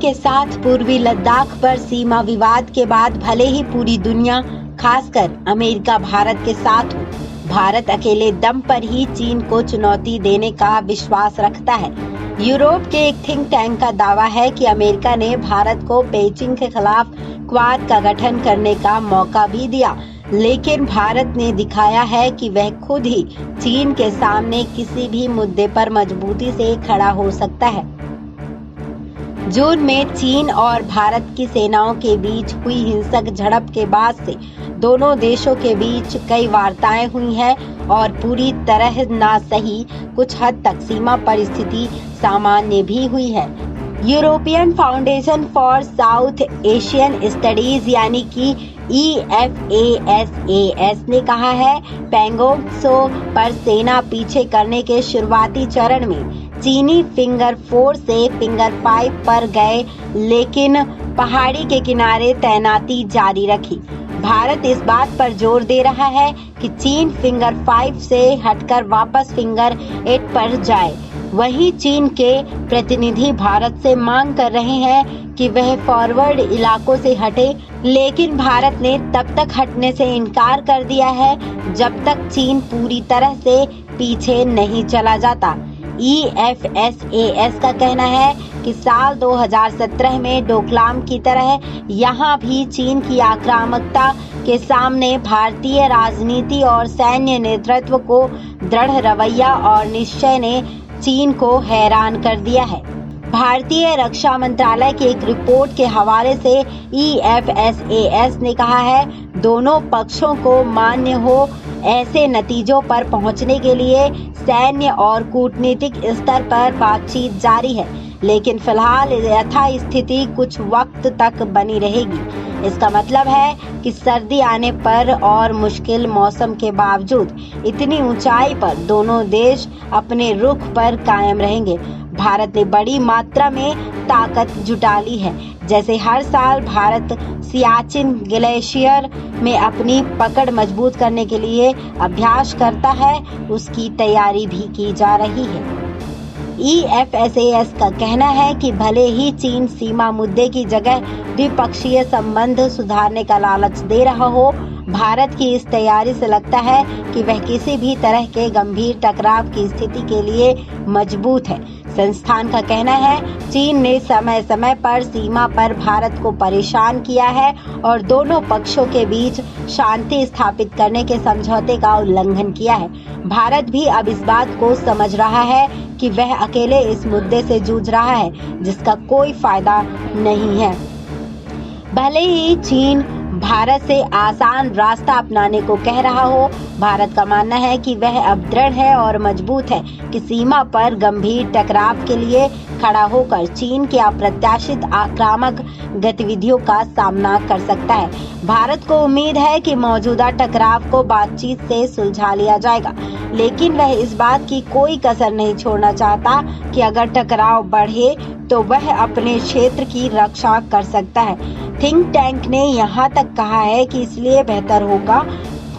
के साथ पूर्वी लद्दाख पर सीमा विवाद के बाद भले ही पूरी दुनिया खासकर अमेरिका भारत के साथ हो, भारत अकेले दम पर ही चीन को चुनौती देने का विश्वास रखता है। यूरोप के एक थिंक टैंक का दावा है कि अमेरिका ने भारत को पेचिंग के खिलाफ क्वाड का गठन करने का मौका भी दिया, लेकिन भारत ने दिखाया है कि वह खुद ही चीन के सामने किसी भी मुद्दे पर मजबूती से खड़ा हो सकता है। जून में चीन और भारत की सेनाओं के बीच हुई हिंसक झड़प के बाद से दोनों देशों के बीच कई वार्ताएं हुई हैं और पूरी तरह ना सही कुछ हद तक सीमा परिस्थिति सामान्य भी हुई है। European foundation for south Asian studies यानी कि EFASAS ने कहा है, पैंगोंग त्सो पर सेना पीछे करने के शुरुआती चरण में चीनी फिंगर 4 से फिंगर 5 पर गए, लेकिन पहाड़ी के किनारे तैनाती जारी रखी। भारत इस बात पर जोर दे रहा है कि चीन फिंगर 5 से हटकर वापस फिंगर 8 पर जाए। वहीं चीन के प्रतिनिधि भारत से मांग कर रहे हैं कि वह फॉरवर्ड इलाकों से हटे, लेकिन भारत ने तब तक हटने से इनकार कर दिया है जब तक चीन पूरी तरह से पीछे नहीं चला जाता। EFASAS का कहना है कि साल 2017 में डोकलाम की तरह यहाँ भी चीन की आक्रामकता के सामने भारतीय राजनीति और सैन्य नेतृत्व को दृढ़ रवैया और निश्चय ने चीन को हैरान कर दिया है। भारतीय रक्षा मंत्रालय की एक रिपोर्ट के हवाले से EFASAS ने कहा है, दोनों पक्षों को मान्य हो ऐसे नतीजों पर पहुंचने के लिए सैन्य और कूटनीतिक स्तर पर बातचीत जारी है, लेकिन फिलहाल यथास्थिति कुछ वक्त तक बनी रहेगी। इसका मतलब है कि सर्दी आने पर और मुश्किल मौसम के बावजूद इतनी ऊंचाई पर दोनों देश अपने रुख पर कायम रहेंगे। भारत ने बड़ी मात्रा में ताकत जुटा ली है। जैसे हर साल भारत सियाचिन ग्लेशियर में अपनी पकड़ मजबूत करने के लिए अभ्यास करता है, उसकी तैयारी भी की जा रही है। EFASAS का कहना है कि भले ही चीन सीमा मुद्दे की जगह द्विपक्षीय संबंध सुधारने का लालच दे रहा हो, भारत की इस तैयारी से लगता है कि वह किसी भी तरह के गंभीर टकराव की स्थिति के लिए मजबूत है। संस्थान का कहना है, चीन ने समय समय पर सीमा पर भारत को परेशान किया है और दोनों पक्षों के बीच शांति स्थापित करने के समझौते का उल्लंघन किया है। भारत भी अब इस बात को समझ रहा है कि वह अकेले इस मुद्दे से जूझ रहा है, जिसका कोई फायदा नहीं है। भले ही चीन भारत से आसान रास्ता अपनाने को कह रहा हो, भारत का मानना है कि वह अब दृढ़ है और मजबूत है कि सीमा पर गंभीर टकराव के लिए खड़ा होकर चीन के अप्रत्याशित आक्रामक गतिविधियों का सामना कर सकता है। भारत को उम्मीद है कि मौजूदा टकराव को बातचीत से सुलझा लिया जाएगा, लेकिन वह इस बात की कोई कसर नहीं छोड़ना चाहता कि अगर टकराव बढ़े तो वह अपने क्षेत्र की रक्षा कर सकता है। थिंक टैंक ने यहाँ तक कहा है कि इसलिए बेहतर होगा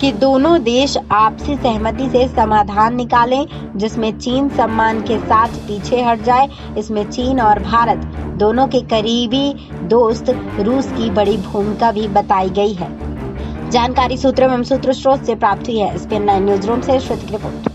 कि दोनों देश आपसी सहमति से समाधान निकालें, जिसमें चीन सम्मान के साथ पीछे हट जाए। इसमें चीन और भारत दोनों के करीबी दोस्त रूस की बड़ी भूमिका भी बताई गई है। जानकारी सूत्रों एवं सूत्र स्रोत से प्राप्त हुई है। SPN9 न्यूज रूम से श्रुति की रिपोर्ट।